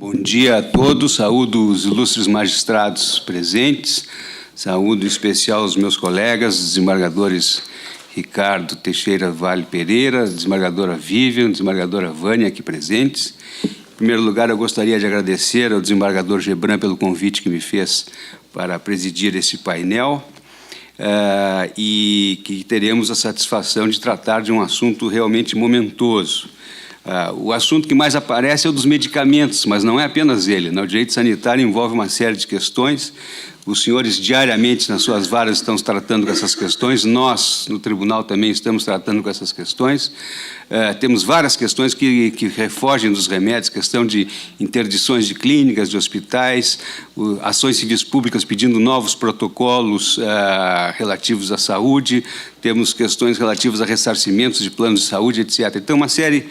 Bom dia a todos, saúdo os ilustres magistrados presentes, saúdo em especial os meus colegas, desembargadores Ricardo Teixeira Vale Pereira, desembargadora Vivian, desembargadora Vânia, aqui presentes. Em primeiro lugar, eu gostaria de agradecer ao desembargador Gebran pelo convite que me fez para presidir esse painel e que teremos a satisfação de tratar de um assunto realmente momentoso. O assunto que mais aparece é o dos medicamentos, mas não é apenas ele, né? O direito sanitário envolve uma série de questões. Os senhores diariamente nas suas varas estão tratando com essas questões, nós no tribunal também estamos tratando com essas questões. Temos várias questões que refogem dos remédios, questão de interdições de clínicas, de hospitais, ações civis públicas pedindo novos protocolos relativos à saúde, temos questões relativas a ressarcimentos de planos de saúde, etc. Então, uma série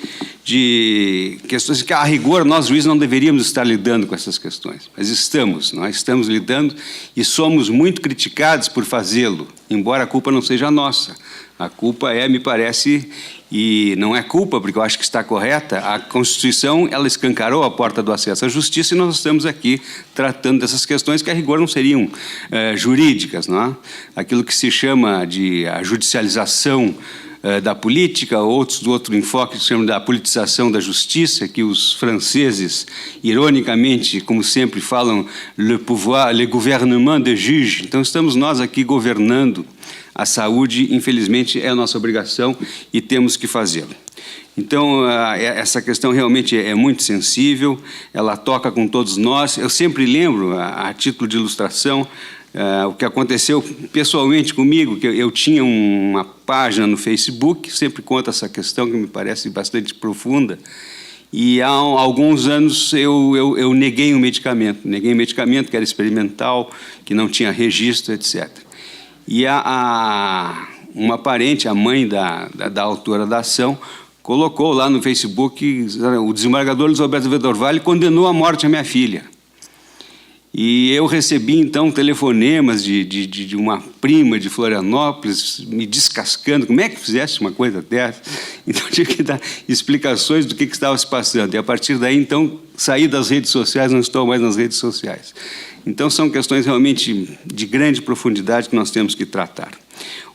de questões que, a rigor, nós, juízes, não deveríamos estar lidando com essas questões, mas nós estamos lidando e somos muito criticados por fazê-lo, embora a culpa não seja nossa. A culpa é, me parece, e não é culpa, porque eu acho que está correta, a Constituição, ela escancarou a porta do acesso à justiça e nós estamos aqui tratando dessas questões que, a rigor, não seriam jurídicas, não é? Aquilo que se chama de a judicialização da política, outros do outro enfoque que se chama da politização da justiça, que os franceses, ironicamente, como sempre falam, le pouvoir, le gouvernement de juge. Então, estamos nós aqui governando a saúde, infelizmente, é a nossa obrigação e temos que fazê-lo. Então, essa questão realmente é muito sensível, ela toca com todos nós. Eu sempre lembro, a título de ilustração, o que aconteceu pessoalmente comigo, que eu tinha uma página no Facebook, sempre conto essa questão que me parece bastante profunda, e há alguns anos eu neguei um medicamento que era experimental, que não tinha registro, etc. E uma parente, a mãe da autora da ação, colocou lá no Facebook, o desembargador Luiz Roberto Vedor Vale condenou à morte a minha filha. E eu recebi, então, telefonemas de uma prima de Florianópolis, me descascando, como é que fizesse uma coisa dessa? Então, eu tive que dar explicações do que estava se passando. E, a partir daí, então, saí das redes sociais, não estou mais nas redes sociais. Então, são questões realmente de grande profundidade que nós temos que tratar.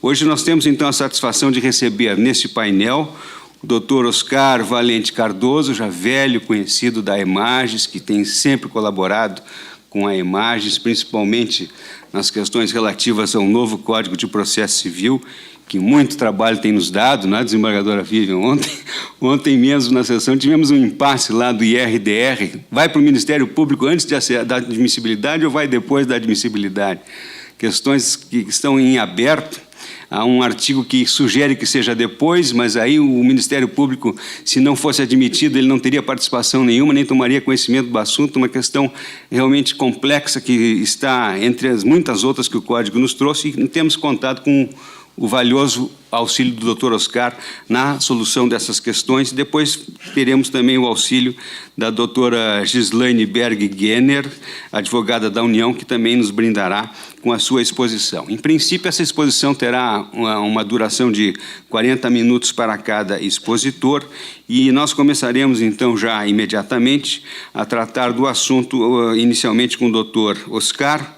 Hoje nós temos, então, a satisfação de receber, nesse painel, o Dr. Oscar Valente Cardoso, já velho conhecido da Emages, que tem sempre colaborado com a Emages, principalmente nas questões relativas ao novo Código de Processo Civil, que muito trabalho tem nos dado, não é, desembargadora Vivian? Ontem mesmo, na sessão, tivemos um impasse lá do IRDR. Vai para o Ministério Público antes da admissibilidade ou vai depois da admissibilidade? Questões que estão em aberto. Há um artigo que sugere que seja depois, mas aí o Ministério Público, se não fosse admitido, ele não teria participação nenhuma, nem tomaria conhecimento do assunto, uma questão realmente complexa que está entre as muitas outras que o Código nos trouxe, e temos contato com o valioso auxílio do Dr. Oscar na solução dessas questões. Depois teremos também o auxílio da doutora Gislaine Berg-Genner, advogada da União, que também nos brindará com a sua exposição. Em princípio, essa exposição terá uma duração de 40 minutos para cada expositor e nós começaremos, então, já imediatamente a tratar do assunto, inicialmente com o Dr. Oscar,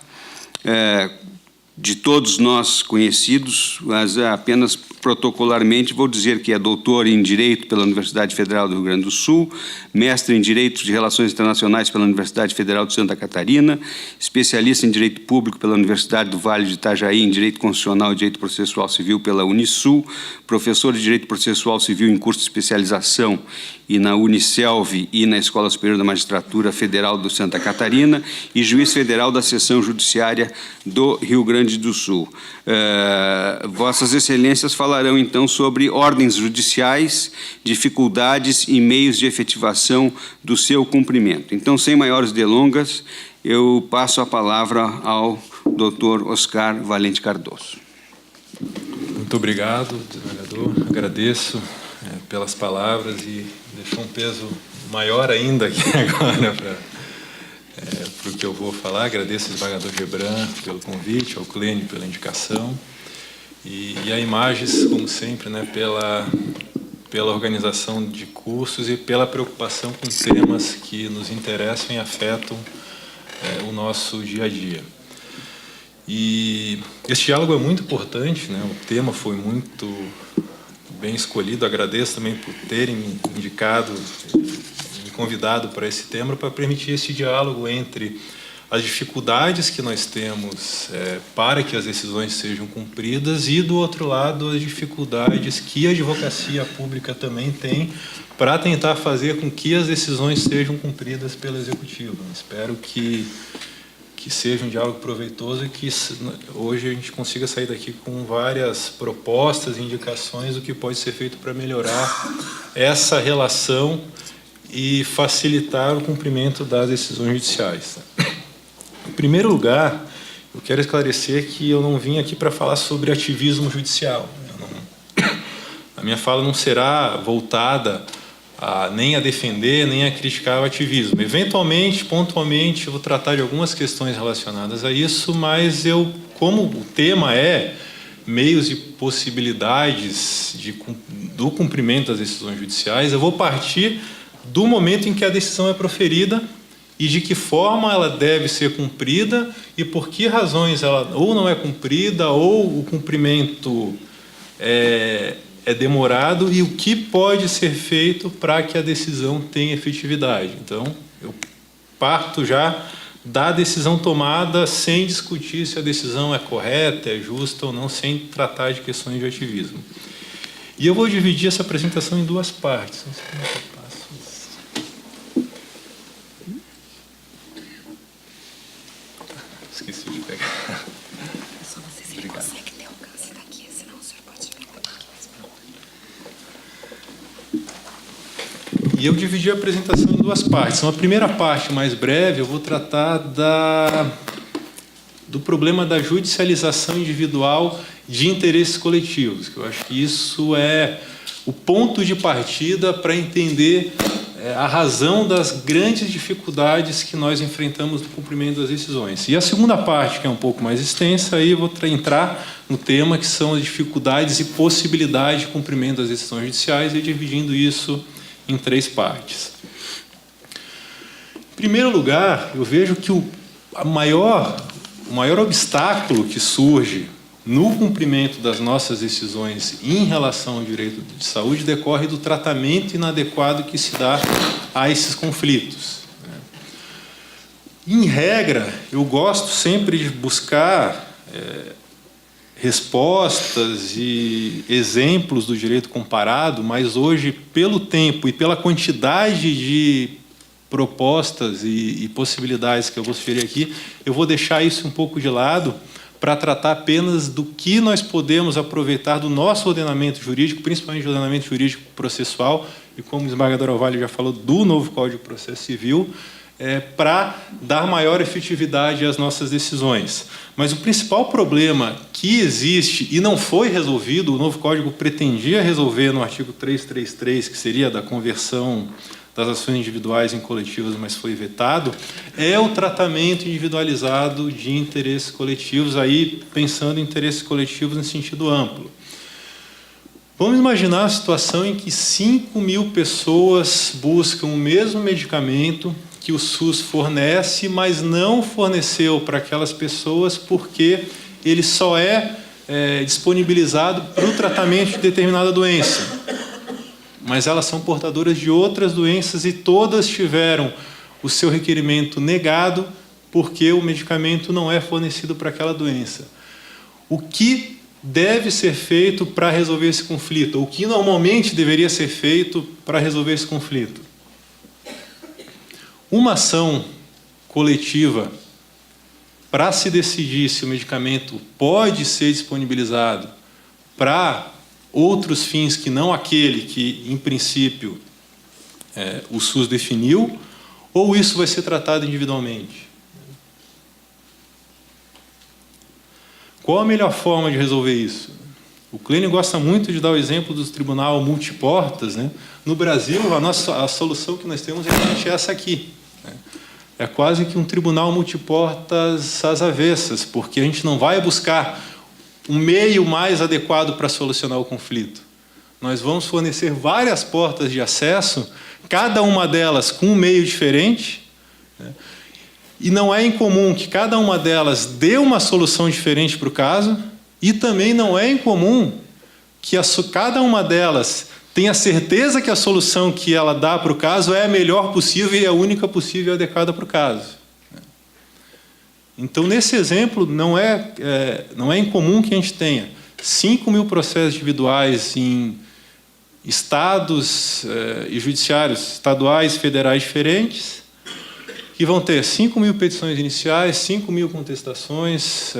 de todos nós conhecidos, mas apenas protocolarmente vou dizer que é doutor em Direito pela Universidade Federal do Rio Grande do Sul, mestre em Direito de Relações Internacionais pela Universidade Federal de Santa Catarina, especialista em Direito Público pela Universidade do Vale de Itajaí, em Direito Constitucional e Direito Processual Civil pela Unisul, professor de Direito Processual Civil em curso de especialização e na Unicelv e na Escola Superior da Magistratura Federal de Santa Catarina e juiz federal da Seção Judiciária do Rio Grande do Sul. Vossas Excelências falarão, então, sobre ordens judiciais, dificuldades e meios de efetivação do seu cumprimento. Então, sem maiores delongas, eu passo a palavra ao Dr. Oscar Valente Cardoso. Muito obrigado, desembargador. Agradeço pelas palavras e deixou um peso maior ainda aqui agora para o que eu vou falar. Agradeço ao desembargador Gebran pelo convite, ao Clênio pela indicação e a Emages, como sempre, pela pela organização de cursos e pela preocupação com temas que nos interessam e afetam o nosso dia a dia. E esse diálogo é muito importante, né? O tema foi muito bem escolhido. Agradeço também por terem me indicado, me convidado para esse tema, para permitir esse diálogo entre as dificuldades que nós temos para que as decisões sejam cumpridas e, do outro lado, as dificuldades que a advocacia pública também tem para tentar fazer com que as decisões sejam cumpridas pelo Executivo. Espero que seja um diálogo proveitoso e que hoje a gente consiga sair daqui com várias propostas e indicações do que pode ser feito para melhorar essa relação e facilitar o cumprimento das decisões judiciais. Em primeiro lugar, eu quero esclarecer que eu não vim aqui para falar sobre ativismo judicial. A minha fala não será voltada nem a defender, nem a criticar o ativismo. Eventualmente, pontualmente, eu vou tratar de algumas questões relacionadas a isso, mas como o tema é meios e possibilidades do cumprimento das decisões judiciais, eu vou partir do momento em que a decisão é proferida e de que forma ela deve ser cumprida e por que razões ela ou não é cumprida ou o cumprimento é demorado e o que pode ser feito para que a decisão tenha efetividade. Então, eu parto já da decisão tomada sem discutir se a decisão é correta, é justa ou não, sem tratar de questões de ativismo. E eu vou dividir essa apresentação em duas partes. Esqueci de pegar. Só não sei se ele consegue ter alcance daqui, senão o senhor pode pegar daqui. E eu dividi a apresentação em duas partes. Uma primeira parte, mais breve, eu vou tratar do problema da judicialização individual de interesses coletivos, que eu acho que isso é o ponto de partida para entender a razão das grandes dificuldades que nós enfrentamos no cumprimento das decisões. E a segunda parte, que é um pouco mais extensa, aí eu vou entrar no tema que são as dificuldades e possibilidades de cumprimento das decisões judiciais e dividindo isso em três partes. Em primeiro lugar, eu vejo que o maior obstáculo que surge no cumprimento das nossas decisões em relação ao direito de saúde decorre do tratamento inadequado que se dá a esses conflitos. Em regra, eu gosto sempre de buscar respostas e exemplos do direito comparado, mas hoje, pelo tempo e pela quantidade de propostas e possibilidades que eu vou sugerir aqui, eu vou deixar isso um pouco de lado para tratar apenas do que nós podemos aproveitar do nosso ordenamento jurídico, principalmente do ordenamento jurídico processual, e como o desembargador Orvalho já falou, do novo Código de Processo Civil, para dar maior efetividade às nossas decisões. Mas o principal problema que existe e não foi resolvido, o novo Código pretendia resolver no artigo 333, que seria da conversão das ações individuais em coletivas, mas foi vetado, é o tratamento individualizado de interesses coletivos, aí pensando em interesses coletivos em sentido amplo. Vamos imaginar a situação em que 5.000 pessoas buscam o mesmo medicamento que o SUS fornece, mas não forneceu para aquelas pessoas porque ele só é disponibilizado para o tratamento de determinada doença. Mas elas são portadoras de outras doenças e todas tiveram o seu requerimento negado porque o medicamento não é fornecido para aquela doença. O que deve ser feito para resolver esse conflito? Ou o que normalmente deveria ser feito para resolver esse conflito? Uma ação coletiva para se decidir se o medicamento pode ser disponibilizado para outros fins que não aquele que, em princípio, o SUS definiu, ou isso vai ser tratado individualmente? Qual a melhor forma de resolver isso? O Clênio gosta muito de dar o exemplo do tribunal multiportas, né? No Brasil, a solução que nós temos é realmente essa aqui. É quase que um tribunal multiportas às avessas, porque a gente não vai buscar um meio mais adequado para solucionar o conflito. nós vamos fornecer várias portas de acesso, cada uma delas com um meio diferente, né? E não é incomum que cada uma delas dê uma solução diferente para o caso, e também não é incomum que cada uma delas tenha certeza que a solução que ela dá para o caso é a melhor possível e a única possível e adequada para o caso. Então, nesse exemplo, não é incomum que a gente tenha 5.000 processos individuais em estados e judiciários estaduais e federais diferentes, que vão ter 5.000 petições iniciais, 5.000 contestações.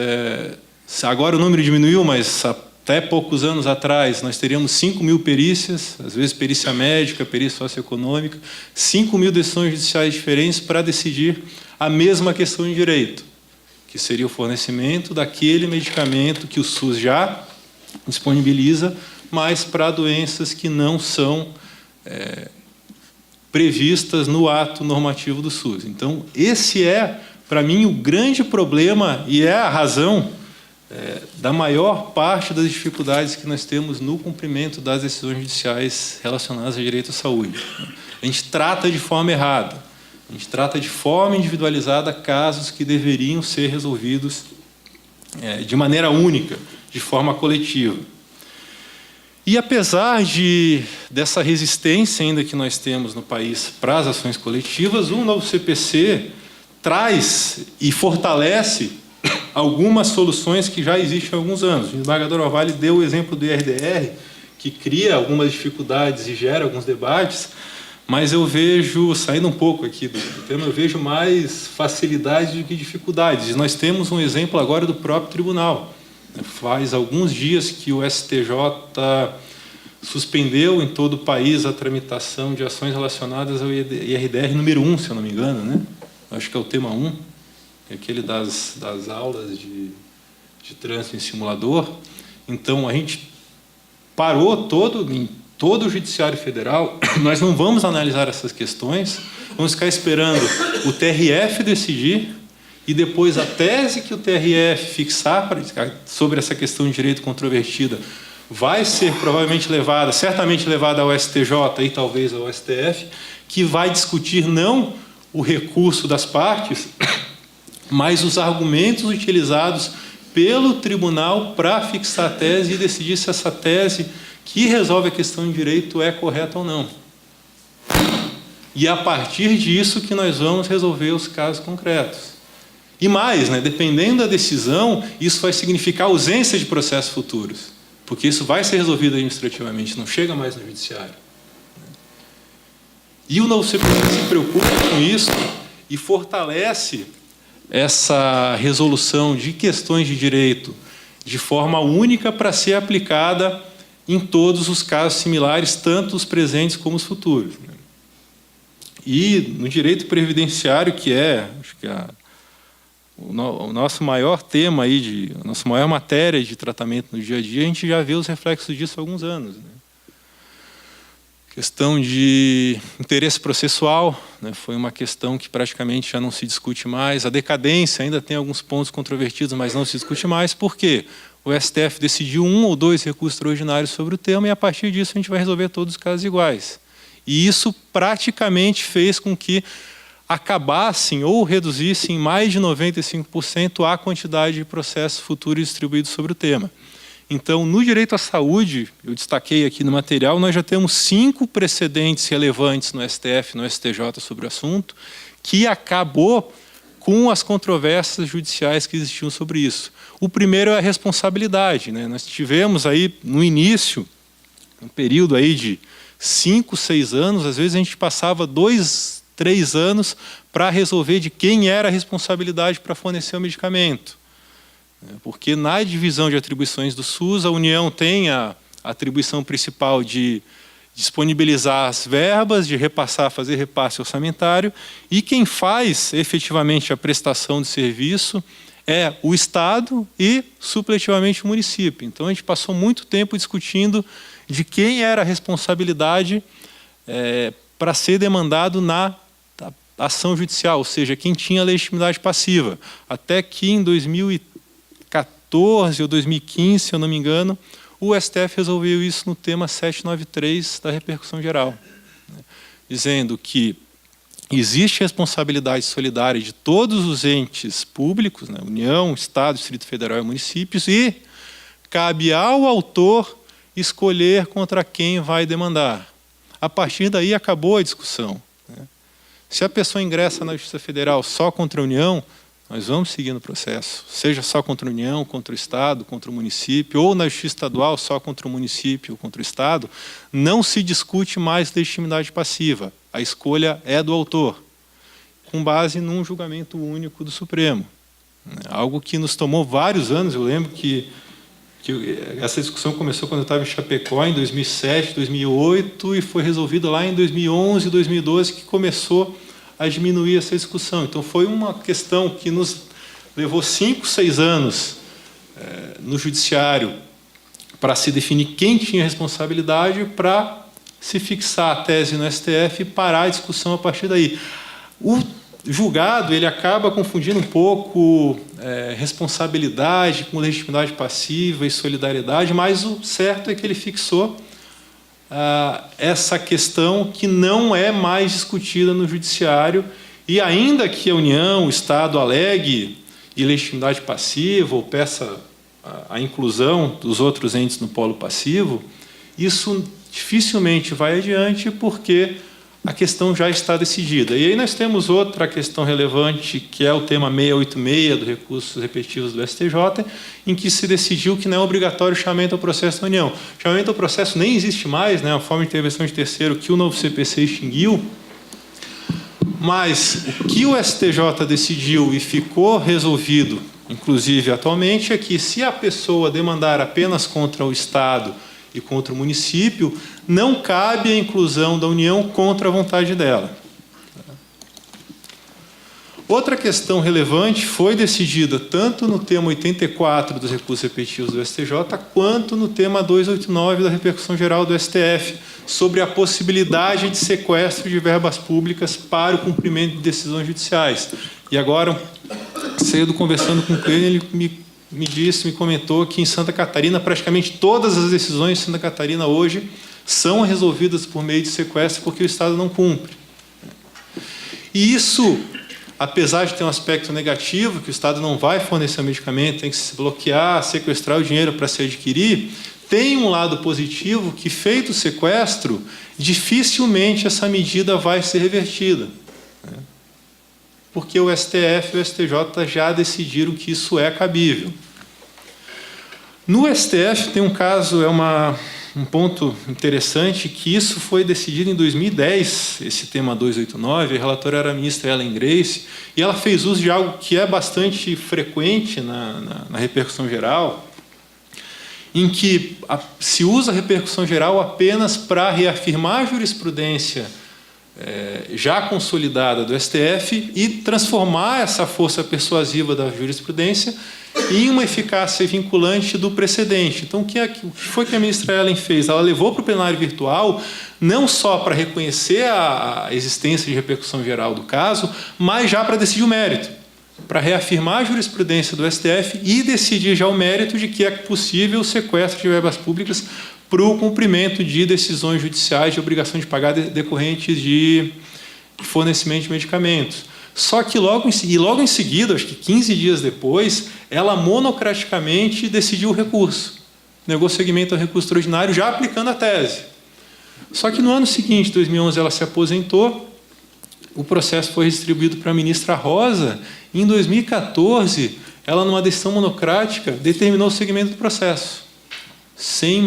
Agora o número diminuiu, mas até poucos anos atrás nós teríamos 5.000 perícias, às vezes perícia médica, perícia socioeconômica, 5.000 decisões judiciais diferentes para decidir a mesma questão de direito, que seria o fornecimento daquele medicamento que o SUS já disponibiliza, mas para doenças que não são previstas no ato normativo do SUS. Então, esse é, para mim, o grande problema e é a razão da maior parte das dificuldades que nós temos no cumprimento das decisões judiciais relacionadas ao direito à saúde. A gente trata de forma errada, a gente trata de forma individualizada casos que deveriam ser resolvidos de maneira única, de forma coletiva. E, apesar dessa resistência ainda que nós temos no país para as ações coletivas, o novo CPC traz e fortalece algumas soluções que já existem há alguns anos. O desembargador Orvalli deu o exemplo do IRDR, que cria algumas dificuldades e gera alguns debates, mas eu vejo, saindo um pouco aqui do tema, eu vejo mais facilidades do que dificuldades. Nós temos um exemplo agora do próprio tribunal. Faz alguns dias que o STJ suspendeu em todo o país a tramitação de ações relacionadas ao IRDR número 1, se eu não me engano, né? Acho que é o tema 1, é aquele das aulas de trânsito em simulador. Então, a gente parou em todo o Judiciário Federal, nós não vamos analisar essas questões, vamos ficar esperando o TRF decidir, e depois a tese que o TRF fixar sobre essa questão de direito controvertida vai ser provavelmente levada, certamente levada ao STJ e talvez ao STF, que vai discutir não o recurso das partes, mas os argumentos utilizados pelo tribunal para fixar a tese e decidir se essa tese que resolve a questão de direito é correta ou não. E é a partir disso que nós vamos resolver os casos concretos. E mais, né, dependendo da decisão, isso vai significar ausência de processos futuros, porque isso vai ser resolvido administrativamente, não chega mais no judiciário. E o novo CPC se preocupa com isso e fortalece essa resolução de questões de direito de forma única para ser aplicada em todos os casos similares, tanto os presentes como os futuros. E no direito previdenciário, que acho que o nosso maior tema aí, a nossa maior matéria de tratamento no dia a dia, a gente já vê os reflexos disso há alguns anos, né? Questão de interesse processual, né, foi uma questão que praticamente já não se discute mais. A decadência ainda tem alguns pontos controvertidos, mas não se discute mais. Por quê? O STF decidiu 1 ou 2 recursos extraordinários sobre o tema e, a partir disso, a gente vai resolver todos os casos iguais. E isso praticamente fez com que acabassem ou reduzissem em mais de 95% a quantidade de processos futuros distribuídos sobre o tema. Então, no direito à saúde, eu destaquei aqui no material, nós já temos 5 precedentes relevantes no STF e no STJ sobre o assunto, que acabou com as controvérsias judiciais que existiam sobre isso. O primeiro é a responsabilidade, né? Nós tivemos aí, no início, um período aí de 5, 6 anos, às vezes a gente passava 2, 3 anos para resolver de quem era a responsabilidade para fornecer o medicamento. Porque na divisão de atribuições do SUS, a União tem a atribuição principal de disponibilizar as verbas, de fazer repasse orçamentário, e quem faz efetivamente a prestação de serviço é o Estado e, supletivamente, o município. Então, a gente passou muito tempo discutindo de quem era a responsabilidade para ser demandado na ação judicial, ou seja, quem tinha legitimidade passiva. Até que em 2014 ou 2015, se eu não me engano, o STF resolveu isso no tema 793 da repercussão geral, né, dizendo que existe responsabilidade solidária de todos os entes públicos, né, União, Estado, Distrito Federal e municípios, e cabe ao autor escolher contra quem vai demandar. A partir daí acabou a discussão, né. Se a pessoa ingressa na Justiça Federal só contra a União, nós vamos seguir no processo, seja só contra a União, contra o Estado, contra o município, ou na Justiça Estadual só contra o município, contra o Estado, não se discute mais legitimidade passiva. A escolha é do autor, com base num julgamento único do Supremo. Algo que nos tomou vários anos. Eu lembro que essa discussão começou quando eu estava em Chapecó, em 2007, 2008, e foi resolvida lá em 2011, 2012, que começou a diminuir essa discussão. Então, foi uma questão que nos levou 5, 6 anos no Judiciário para se definir quem tinha responsabilidade, para se fixar a tese no STF e parar a discussão a partir daí. O julgado ele acaba confundindo um pouco responsabilidade com legitimidade passiva e solidariedade, mas o certo é que ele fixou essa questão que não é mais discutida no Judiciário, e ainda que a União, o Estado, alegue ilegitimidade passiva ou peça a inclusão dos outros entes no polo passivo, isso dificilmente vai adiante, porque a questão já está decidida. E aí nós temos outra questão relevante, que é o tema 686 do recursos repetitivos do STJ, em que se decidiu que não é obrigatório o chamamento ao processo da União. O chamamento ao processo nem existe mais, né, a forma de intervenção de terceiro que o novo CPC extinguiu, mas o que o STJ decidiu e ficou resolvido, inclusive atualmente, é que se a pessoa demandar apenas contra o Estado e contra o município, não cabe a inclusão da União contra a vontade dela. Outra questão relevante foi decidida tanto no tema 84 dos recursos repetitivos do STJ, quanto no tema 289 da repercussão geral do STF, sobre a possibilidade de sequestro de verbas públicas para o cumprimento de decisões judiciais. E agora, cedo, conversando com o Clênio, ele me comentou que em Santa Catarina, praticamente todas as decisões de Santa Catarina hoje são resolvidas por meio de sequestro, porque o Estado não cumpre. E isso, apesar de ter um aspecto negativo, que o Estado não vai fornecer o medicamento, tem que se bloquear, sequestrar o dinheiro para se adquirir, tem um lado positivo que, feito o sequestro, dificilmente essa medida vai ser revertida, porque o STF e o STJ já decidiram que isso é cabível. No STF tem um caso, um ponto interessante, que isso foi decidido em 2010, esse tema 289, a relatora era a ministra Ellen Grace, e ela fez uso de algo que é bastante frequente na repercussão geral, em que se usa a repercussão geral apenas para reafirmar a jurisprudência já consolidada do STF e transformar essa força persuasiva da jurisprudência em uma eficácia vinculante do precedente. Então, o que foi que a ministra Ellen fez? Ela levou para o plenário virtual não só para reconhecer a existência de repercussão geral do caso, mas já para decidir o mérito, para reafirmar a jurisprudência do STF e decidir já o mérito de que é possível o sequestro de verbas públicas para o cumprimento de decisões judiciais de obrigação de pagar decorrentes de fornecimento de medicamentos. Só que logo em seguida, acho que 15 dias depois, ela monocraticamente decidiu o recurso. Negou seguimento ao recurso extraordinário, já aplicando a tese. Só que no ano seguinte, 2011, ela se aposentou, o processo foi distribuído para a ministra Rosa, e em 2014, ela, numa decisão monocrática, determinou o seguimento do processo, sem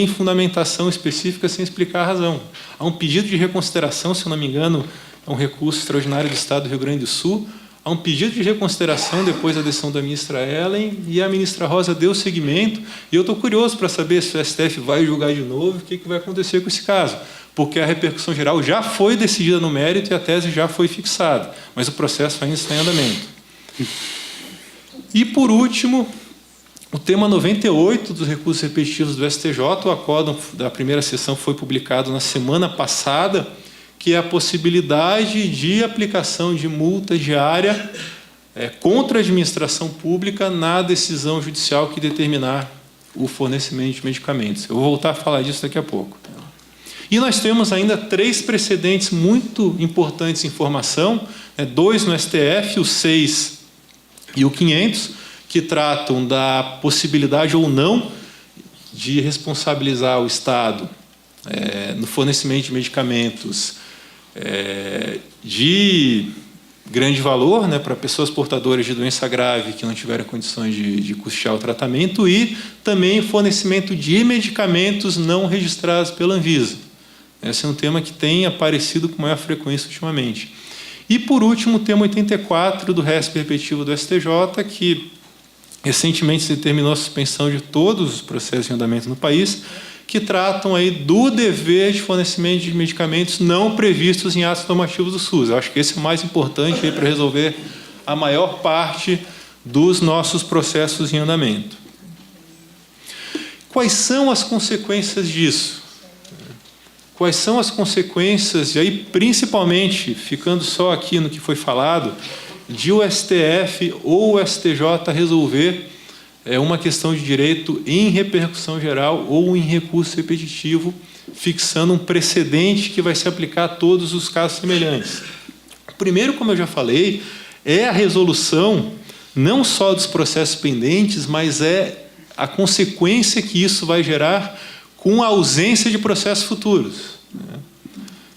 fundamentação específica, sem explicar a razão. Há um pedido de reconsideração, se eu não me engano, é um recurso extraordinário do Estado do Rio Grande do Sul, há um pedido de reconsideração depois da decisão da ministra Ellen, e a ministra Rosa deu seguimento, e eu estou curioso para saber se o STF vai julgar de novo, o que vai acontecer com esse caso, porque a repercussão geral já foi decidida no mérito e a tese já foi fixada, mas o processo ainda está em andamento. E, por último, o tema 98 dos recursos repetitivos do STJ, o acórdão da primeira sessão foi publicado na semana passada, que é a possibilidade de aplicação de multa diária contra a administração pública na decisão judicial que determinar o fornecimento de medicamentos. Eu vou voltar a falar disso daqui a pouco. E nós temos ainda 3 precedentes muito importantes em formação, 2 no STF, o 6 e o 500, que tratam da possibilidade ou não de responsabilizar o Estado no fornecimento de medicamentos de grande valor, para pessoas portadoras de doença grave que não tiveram condições de custear o tratamento, e também fornecimento de medicamentos não registrados pela Anvisa. Esse é um tema que tem aparecido com maior frequência ultimamente. E, por último, o tema 84 do régimen repetitivo do STJ, que recentemente se determinou a suspensão de todos os processos em andamento no país, que tratam aí do dever de fornecimento de medicamentos não previstos em atos normativos do SUS. Eu acho que esse é o mais importante para resolver a maior parte dos nossos processos em andamento. Quais são as consequências disso? Quais são as consequências, e aí principalmente, ficando só aqui no que foi falado, de o STF ou o STJ resolver uma questão de direito em repercussão geral ou em recurso repetitivo, fixando um precedente que vai se aplicar a todos os casos semelhantes. O primeiro, como eu já falei, é a resolução não só dos processos pendentes, mas é a consequência que isso vai gerar com a ausência de processos futuros.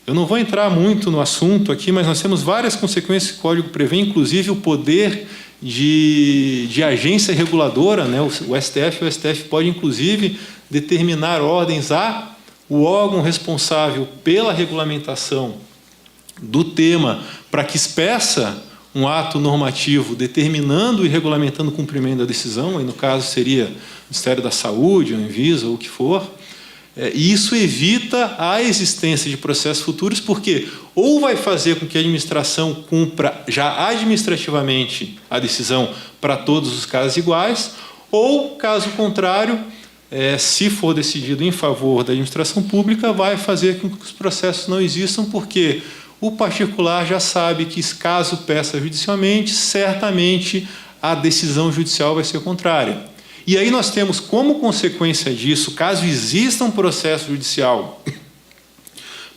Eu não vou entrar muito no assunto aqui, mas nós temos várias consequências que o Código prevê, inclusive o poder de agência reguladora, o STF. O STF pode, inclusive, determinar ordens ao órgão responsável pela regulamentação do tema para que expeça um ato normativo determinando e regulamentando o cumprimento da decisão, e no caso seria o Ministério da Saúde, a Anvisa, ou o que for. E isso evita a existência de processos futuros, porque ou vai fazer com que a administração cumpra já administrativamente a decisão para todos os casos iguais, ou, caso contrário, se for decidido em favor da administração pública, vai fazer com que os processos não existam, porque o particular já sabe que, caso peça judicialmente, certamente a decisão judicial vai ser contrária. E aí nós temos, como consequência disso, caso exista um processo judicial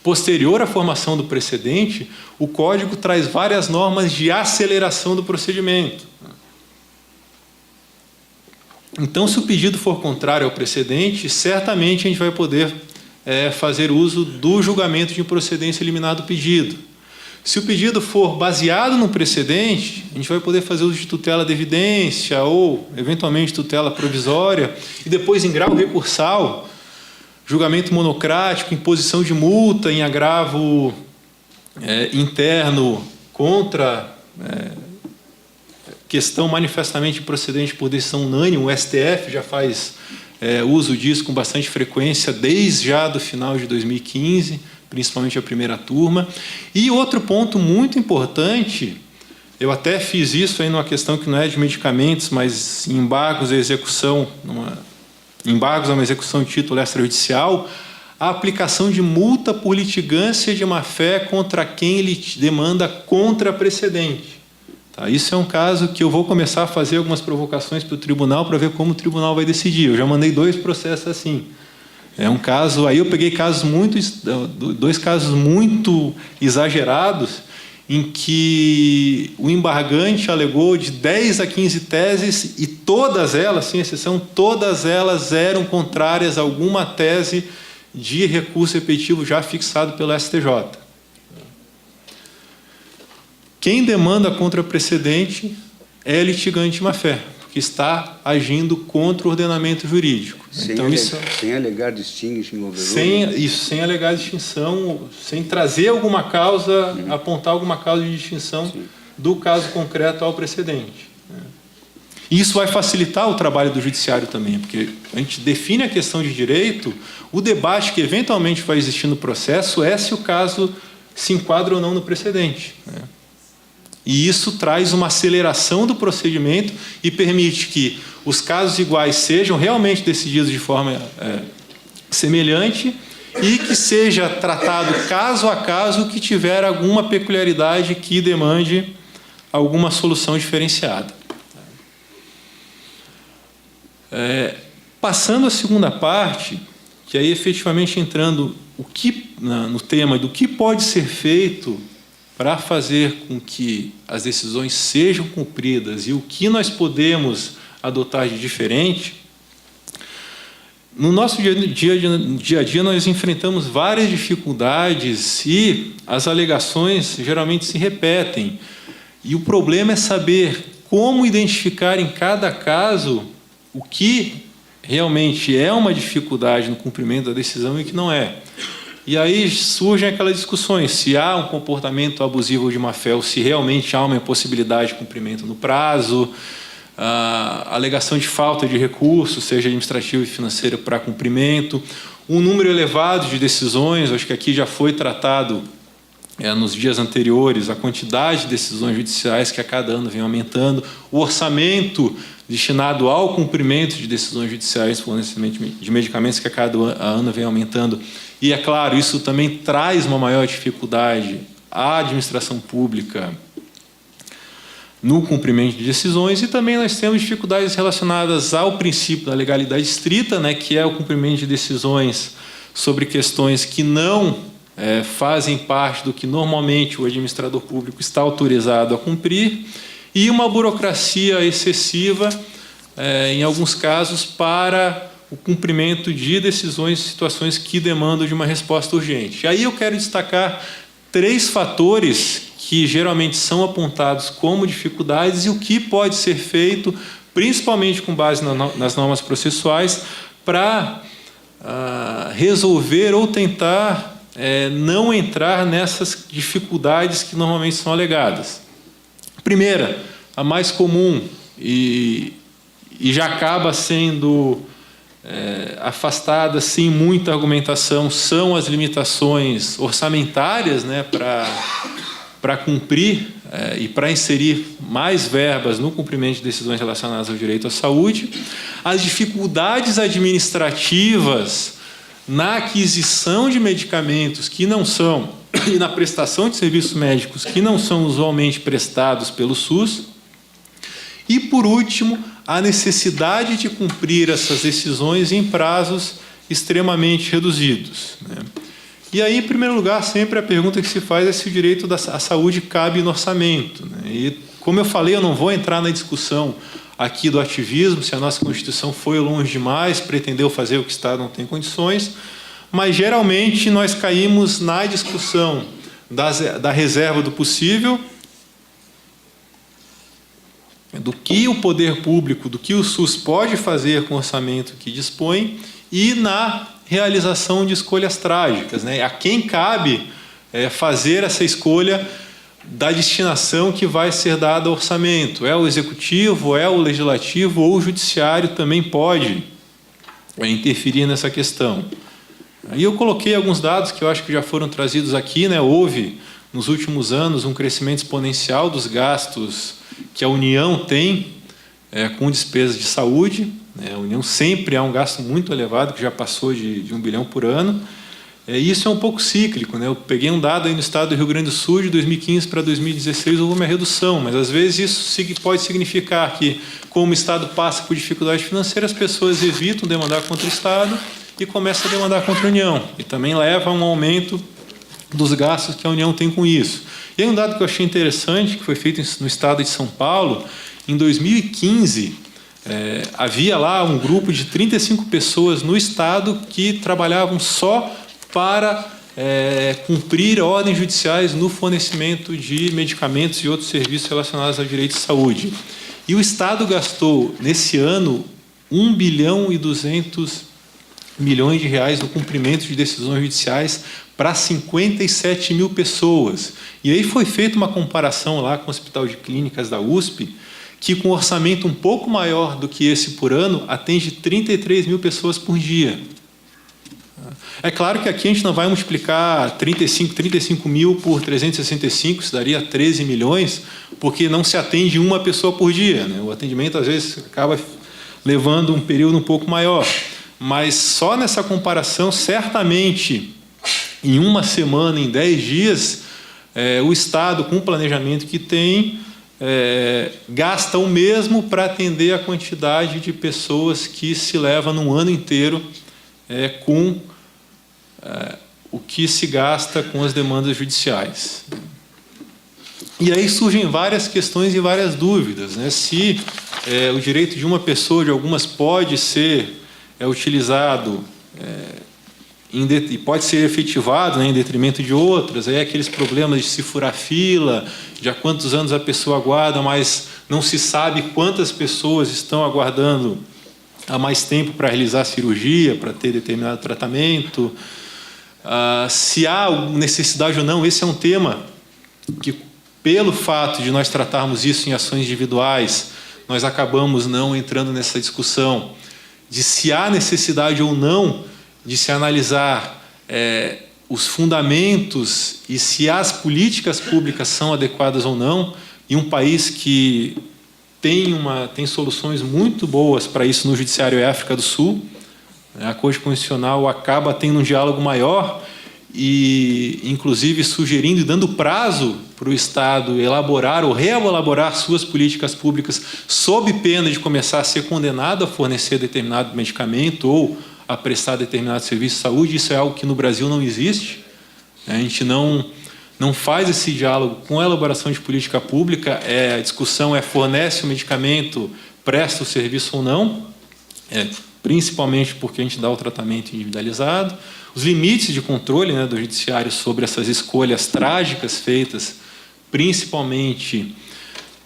posterior à formação do precedente, o Código traz várias normas de aceleração do procedimento. Então, se o pedido for contrário ao precedente, certamente a gente vai poder fazer uso do julgamento de improcedência liminar do pedido. Se o pedido for baseado no precedente, a gente vai poder fazer uso de tutela de evidência ou, eventualmente, tutela provisória, e depois, em grau recursal, julgamento monocrático, imposição de multa em agravo interno contra questão manifestamente procedente por decisão unânime. O STF já faz uso disso com bastante frequência, desde já do final de 2015, principalmente a primeira turma. E outro ponto muito importante, eu até fiz isso aí numa questão que não é de medicamentos, mas embargos à execução, embargos a uma execução de título extrajudicial, a aplicação de multa por litigância de má-fé contra quem ele demanda contra precedente. Tá? Isso é um caso que eu vou começar a fazer algumas provocações para o tribunal para ver como o tribunal vai decidir. Eu já mandei 2 processos assim. É um caso, aí eu peguei dois casos muito exagerados, em que o embargante alegou de 10 a 15 teses, e todas elas, sem exceção, todas elas eram contrárias a alguma tese de recurso repetitivo já fixado pelo STJ. Quem demanda contra precedente é litigante de má-fé, que está agindo contra o ordenamento jurídico. Sem alegar distinção overruled. Sem alegar distinção, sem trazer alguma causa, apontar alguma causa de distinção do caso concreto ao precedente. E isso vai facilitar o trabalho do judiciário também, porque a gente define a questão de direito, o debate que eventualmente vai existir no processo é se o caso se enquadra ou não no precedente. E isso traz uma aceleração do procedimento e permite que os casos iguais sejam realmente decididos de forma semelhante e que seja tratado caso a caso que tiver alguma peculiaridade que demande alguma solução diferenciada. Passando à segunda parte, que aí efetivamente entrando no tema do que pode ser feito para fazer com que as decisões sejam cumpridas e o que nós podemos adotar de diferente. No nosso dia a dia nós enfrentamos várias dificuldades e as alegações geralmente se repetem. E o problema é saber como identificar em cada caso o que realmente é uma dificuldade no cumprimento da decisão e o que não é. E aí surgem aquelas discussões, se há um comportamento abusivo de má-fé ou se realmente há uma impossibilidade de cumprimento no prazo, a alegação de falta de recursos, seja administrativo e financeiro, para cumprimento, um número elevado de decisões, acho que aqui já foi tratado nos dias anteriores, a quantidade de decisões judiciais que a cada ano vem aumentando, o orçamento destinado ao cumprimento de decisões judiciais, fornecimento de medicamentos que a cada ano vem aumentando. E, é claro, isso também traz uma maior dificuldade à administração pública no cumprimento de decisões, e também nós temos dificuldades relacionadas ao princípio da legalidade estrita, que é o cumprimento de decisões sobre questões que não fazem parte do que normalmente o administrador público está autorizado a cumprir, e uma burocracia excessiva, em alguns casos, para o cumprimento de decisões e situações que demandam de uma resposta urgente. E aí eu quero destacar 3 fatores que geralmente são apontados como dificuldades e o que pode ser feito, principalmente com base nas normas processuais, para resolver ou tentar não entrar nessas dificuldades que normalmente são alegadas. Primeira, a mais comum e já acaba sendo afastada sem muita argumentação, são as limitações orçamentárias, para cumprir e para inserir mais verbas no cumprimento de decisões relacionadas ao direito à saúde, as dificuldades administrativas na aquisição de medicamentos que não são, e na prestação de serviços médicos que não são usualmente prestados pelo SUS, e, por último, a necessidade de cumprir essas decisões em prazos extremamente reduzidos. E aí, em primeiro lugar, sempre a pergunta que se faz é se o direito à saúde cabe no orçamento. E, como eu falei, eu não vou entrar na discussão aqui do ativismo, se a nossa Constituição foi longe demais, pretendeu fazer o que o Estado não tem condições, mas, geralmente, nós caímos na discussão da reserva do possível, do que o poder público, do que o SUS pode fazer com o orçamento que dispõe, e na realização de escolhas trágicas. A quem cabe fazer essa escolha da destinação que vai ser dada ao orçamento. É o Executivo, é o Legislativo, ou o Judiciário também pode interferir nessa questão. Aí eu coloquei alguns dados que eu acho que já foram trazidos aqui. Houve, nos últimos anos, um crescimento exponencial dos gastos que a União tem com despesas de saúde. A União sempre há um gasto muito elevado, que já passou de 1 bilhão por ano. E isso é um pouco cíclico. Eu peguei um dado aí no estado do Rio Grande do Sul, de 2015 para 2016 houve uma redução, mas às vezes isso pode significar que, como o Estado passa por dificuldade financeira, as pessoas evitam demandar contra o Estado e começam a demandar contra a União. E também leva a um aumento dos gastos que a União tem com isso. E aí um dado que eu achei interessante, que foi feito no estado de São Paulo, em 2015, havia lá um grupo de 35 pessoas no estado que trabalhavam só para cumprir ordens judiciais no fornecimento de medicamentos e outros serviços relacionados ao direito de saúde. E o Estado gastou, nesse ano, 1 bilhão e 200 milhões de reais no cumprimento de decisões judiciais para 57 mil pessoas. E aí foi feita uma comparação lá com o Hospital de Clínicas da USP, que com um orçamento um pouco maior do que esse por ano, atende 33 mil pessoas por dia. É claro que aqui a gente não vai multiplicar 35 mil por 365, isso daria 13 milhões, porque não se atende uma pessoa por dia. O atendimento, às vezes, acaba levando um período um pouco maior. Mas só nessa comparação, certamente, em uma semana, em 10 dias, o Estado, com o planejamento que tem, gasta o mesmo para atender a quantidade de pessoas que se leva num ano inteiro com o que se gasta com as demandas judiciais. E aí surgem várias questões e várias dúvidas, né? Se o direito de uma pessoa, de algumas, pode ser utilizado e pode ser efetivado, né, em detrimento de outras. Aí aqueles problemas de se furar fila, de há quantos anos a pessoa aguarda, mas não se sabe quantas pessoas estão aguardando há mais tempo para realizar a cirurgia, para ter determinado tratamento. Se há necessidade ou não, esse é um tema que, pelo fato de nós tratarmos isso em ações individuais, nós acabamos não entrando nessa discussão de se há necessidade ou não de se analisar os fundamentos e se as políticas públicas são adequadas ou não, em um país que tem soluções muito boas para isso no Judiciário é a África do Sul. A Corte Constitucional acaba tendo um diálogo maior e, inclusive, sugerindo e dando prazo para o Estado elaborar ou reelaborar suas políticas públicas sob pena de começar a ser condenado a fornecer determinado medicamento ou a prestar determinado serviço de saúde. Isso é algo que no Brasil não existe. A gente não faz esse diálogo com a elaboração de política pública. A discussão fornece o medicamento, presta o serviço ou não, principalmente porque a gente dá o tratamento individualizado. Os limites de controle, né, do judiciário sobre essas escolhas trágicas feitas, principalmente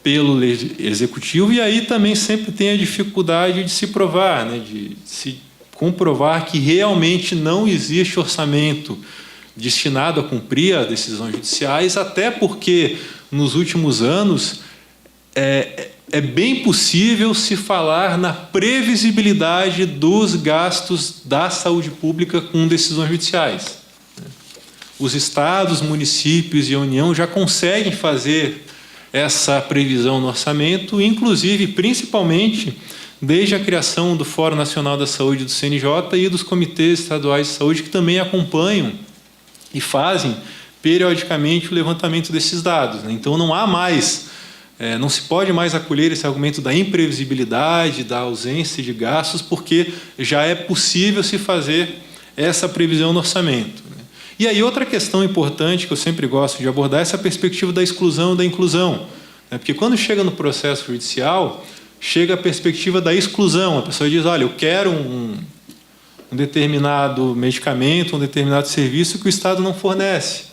pelo executivo, e aí também sempre tem a dificuldade de se provar, né, de se comprovar que realmente não existe orçamento destinado a cumprir as decisões judiciais, até porque, nos últimos anos, é bem possível se falar na previsibilidade dos gastos da saúde pública com decisões judiciais. Os estados, municípios e a União já conseguem fazer essa previsão no orçamento, inclusive, principalmente, desde a criação do Fórum Nacional da Saúde do CNJ e dos comitês estaduais de saúde, que também acompanham e fazem periodicamente o levantamento desses dados, né? Então não há mais, não se pode mais acolher esse argumento da imprevisibilidade, da ausência de gastos, porque já é possível se fazer essa previsão no orçamento, né? E aí outra questão importante que eu sempre gosto de abordar é essa perspectiva da exclusão e da inclusão, né? Porque quando chega no processo judicial, chega a perspectiva da exclusão. A pessoa diz, olha, eu quero um determinado medicamento, um determinado serviço que o Estado não fornece.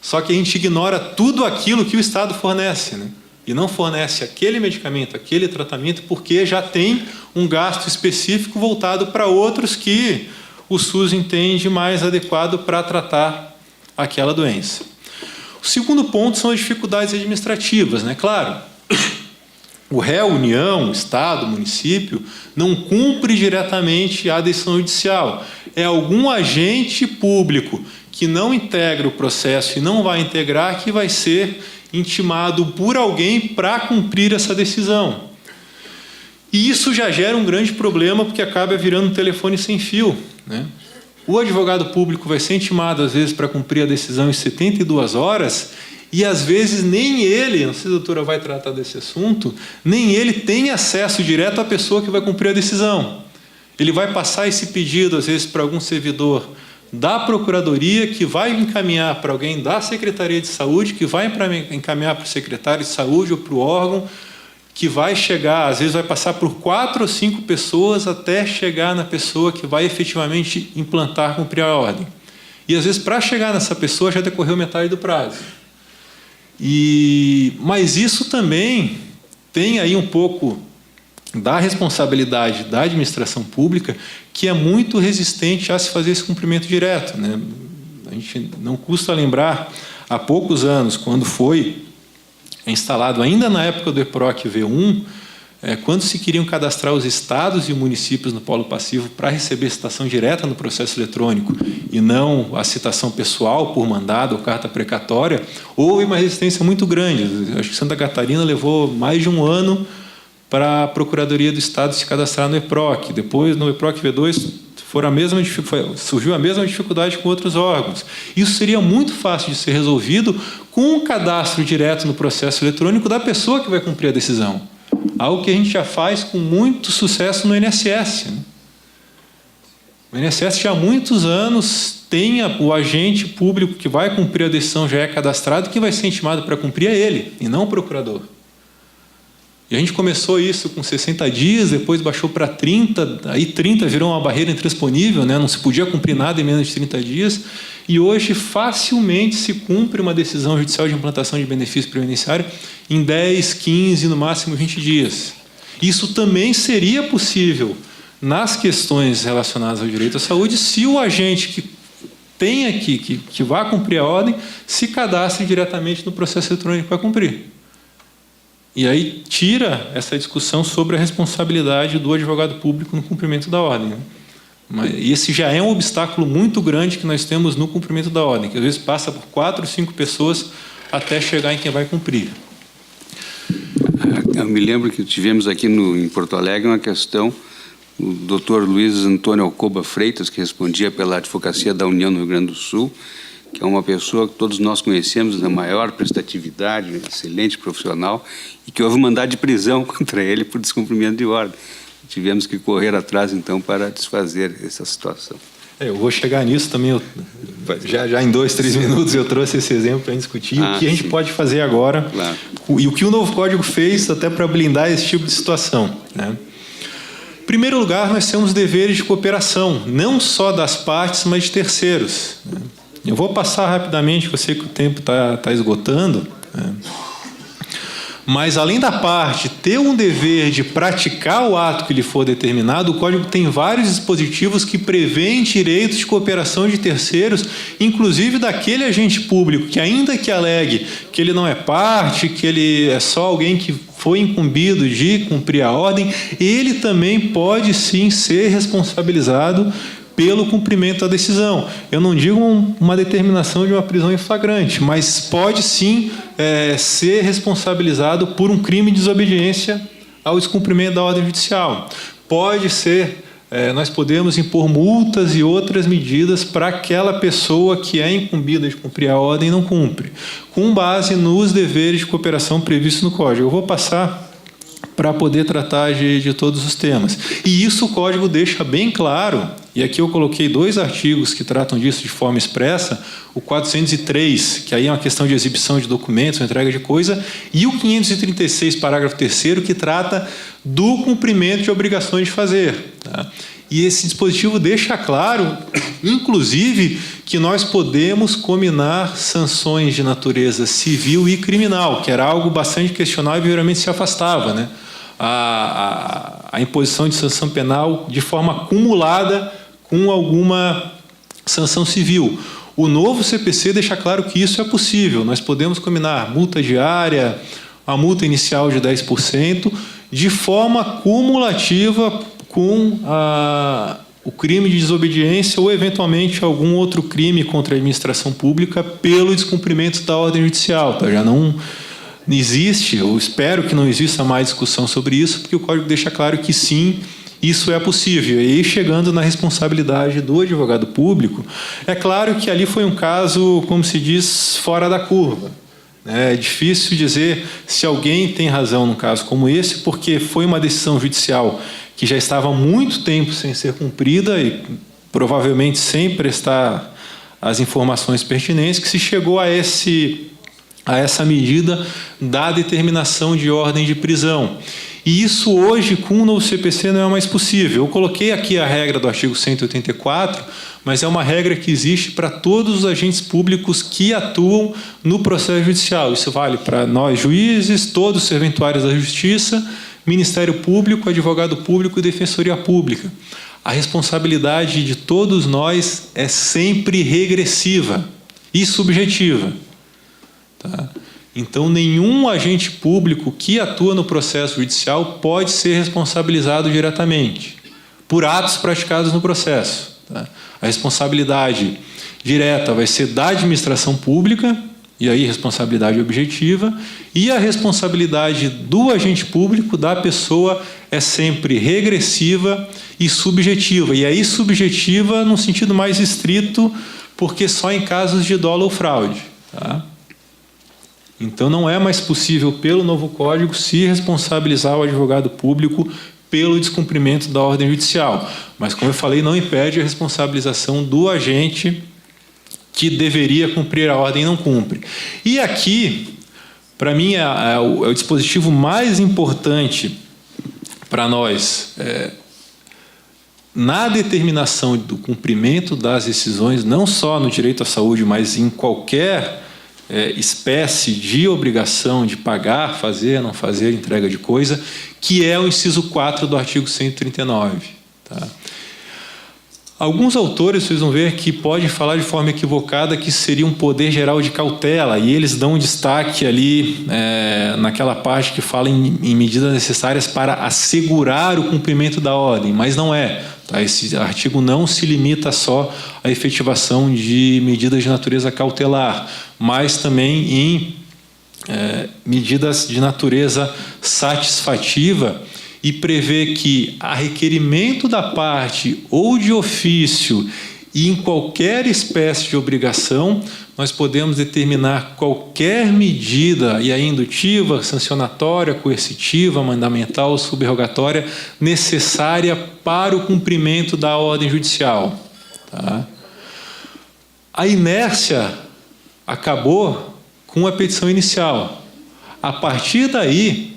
Só que a gente ignora tudo aquilo que o Estado fornece, né? E não fornece aquele medicamento, aquele tratamento, porque já tem um gasto específico voltado para outros que o SUS entende mais adequado para tratar aquela doença. O segundo ponto são as dificuldades administrativas, né? Claro, o réu, União, Estado, município, não cumpre diretamente a decisão judicial. É algum agente público que não integra o processo e não vai integrar que vai ser intimado por alguém para cumprir essa decisão. E isso já gera um grande problema, porque acaba virando um telefone sem fio, né? O advogado público vai ser intimado, às vezes, para cumprir a decisão em 72 horas, e, às vezes, nem ele, não sei se a doutora vai tratar desse assunto, nem ele tem acesso direto à pessoa que vai cumprir a decisão. Ele vai passar esse pedido, às vezes, para algum servidor da Procuradoria, que vai encaminhar para alguém da Secretaria de Saúde, que vai encaminhar para o secretário de Saúde ou para o órgão, que vai chegar, às vezes vai passar por 4 ou 5 pessoas até chegar na pessoa que vai efetivamente implantar, cumprir a ordem. E, às vezes, para chegar nessa pessoa já decorreu metade do prazo. Mas isso também tem aí um pouco da responsabilidade da administração pública, que é muito resistente a se fazer esse cumprimento direto, né? A gente não custa lembrar, há poucos anos, quando foi instalado, ainda na época do EPROC V1, quando se queriam cadastrar os estados e municípios no polo passivo para receber citação direta no processo eletrônico e não a citação pessoal por mandado ou carta precatória, houve uma resistência muito grande. Acho que Santa Catarina levou mais de um ano para a Procuradoria do Estado se cadastrar no EPROC. Depois, no EPROC V2, surgiu a mesma dificuldade com outros órgãos. Isso seria muito fácil de ser resolvido com um cadastro direto no processo eletrônico da pessoa que vai cumprir a decisão. Algo que a gente já faz com muito sucesso no INSS. O INSS já há muitos anos tem o agente público que vai cumprir a decisão, já é cadastrado, quem vai ser intimado para cumprir é ele, e não o procurador. E a gente começou isso com 60 dias, depois baixou para 30, aí 30 virou uma barreira intransponível, né? Não se podia cumprir nada em menos de 30 dias, e hoje facilmente se cumpre uma decisão judicial de implantação de benefício previdenciário em 10, 15, no máximo 20 dias. Isso também seria possível nas questões relacionadas ao direito à saúde se o agente que tem aqui, que vai cumprir a ordem, se cadastre diretamente no processo eletrônico para cumprir. E aí tira essa discussão sobre a responsabilidade do advogado público no cumprimento da ordem. Mas esse já é um obstáculo muito grande que nós temos no cumprimento da ordem, que às vezes passa por 4 ou 5 pessoas até chegar em quem vai cumprir. Eu me lembro que tivemos aqui em Porto Alegre uma questão, o doutor Luiz Antônio Alcoba Freitas, que respondia pela Advocacia da União no Rio Grande do Sul, que é uma pessoa que todos nós conhecemos da maior prestatividade, excelente profissional, e que houve um mandado de prisão contra ele por descumprimento de ordem. Tivemos que correr atrás, então, para desfazer essa situação. Eu vou chegar nisso também, já em 2, 3 minutos eu trouxe esse exemplo para discutir o que a gente pode fazer agora, claro, e o que o novo Código fez até para blindar esse tipo de situação, né? Em primeiro lugar, nós temos deveres de cooperação, não só das partes, mas de terceiros. Eu vou passar rapidamente, eu sei que o tempo está esgotando, né? Mas, além da parte ter um dever de praticar o ato que lhe for determinado, o Código tem vários dispositivos que prevêem direitos de cooperação de terceiros, inclusive daquele agente público que, ainda que alegue que ele não é parte, que ele é só alguém que foi incumbido de cumprir a ordem, ele também pode, sim, ser responsabilizado pelo cumprimento da decisão. Eu não digo uma determinação de uma prisão em flagrante, mas pode sim ser responsabilizado por um crime de desobediência ao descumprimento da ordem judicial. Pode ser, nós podemos impor multas e outras medidas para aquela pessoa que é incumbida de cumprir a ordem e não cumpre, com base nos deveres de cooperação previstos no Código. Eu vou passar para poder tratar de todos os temas. E isso o Código deixa bem claro, e aqui eu coloquei 2 artigos que tratam disso de forma expressa, o 403, que aí é uma questão de exibição de documentos, entrega de coisa, e o 536, parágrafo 3º, que trata do cumprimento de obrigações de fazer. Tá? E esse dispositivo deixa claro, inclusive, que nós podemos combinar sanções de natureza civil e criminal, que era algo bastante questionável e realmente se afastava, né? A imposição de sanção penal de forma acumulada com alguma sanção civil. O novo CPC deixa claro que isso é possível. Nós podemos combinar multa diária, a multa inicial de 10%, de forma cumulativa com o crime de desobediência ou, eventualmente, algum outro crime contra a administração pública pelo descumprimento da ordem judicial. Tá? Já não existe, eu espero que não exista mais discussão sobre isso, porque o Código deixa claro que sim, isso é possível. E aí, chegando na responsabilidade do advogado público, é claro que ali foi um caso, como se diz, fora da curva. É difícil dizer se alguém tem razão num caso como esse, porque foi uma decisão judicial que já estava há muito tempo sem ser cumprida e provavelmente sem prestar as informações pertinentes, que se chegou a essa medida da determinação de ordem de prisão. E isso hoje, com o novo CPC, não é mais possível. Eu coloquei aqui a regra do artigo 184, mas é uma regra que existe para todos os agentes públicos que atuam no processo judicial. Isso vale para nós, juízes, todos os serventuários da Justiça, Ministério Público, Advogado Público e Defensoria Pública. A responsabilidade de todos nós é sempre regressiva e subjetiva. Tá? Então, nenhum agente público que atua no processo judicial pode ser responsabilizado diretamente por atos praticados no processo. Tá? A responsabilidade direta vai ser da administração pública e aí responsabilidade objetiva, e a responsabilidade do agente público, da pessoa, é sempre regressiva e subjetiva. E aí subjetiva no sentido mais estrito, porque só em casos de dolo ou fraude. Tá? Então não é mais possível, pelo novo Código, se responsabilizar o advogado público pelo descumprimento da ordem judicial. Mas, como eu falei, não impede a responsabilização do agente que deveria cumprir a ordem e não cumpre. E aqui, para mim, é o dispositivo mais importante para nós, na determinação do cumprimento das decisões, não só no direito à saúde, mas em qualquer espécie de obrigação de pagar, fazer, não fazer, entrega de coisa, que é o inciso 4 do artigo 139. Tá? Alguns autores, vocês vão ver que podem falar de forma equivocada que seria um poder geral de cautela, e eles dão um destaque ali naquela parte que fala em medidas necessárias para assegurar o cumprimento da ordem, mas não é. Tá? Esse artigo não se limita só à efetivação de medidas de natureza cautelar, mas também em medidas de natureza satisfativa, e prevê que, a requerimento da parte ou de ofício e em qualquer espécie de obrigação, nós podemos determinar qualquer medida, e aí indutiva, sancionatória, coercitiva, mandamental, subrogatória, necessária para o cumprimento da ordem judicial. Tá? A inércia acabou com a petição inicial. A partir daí,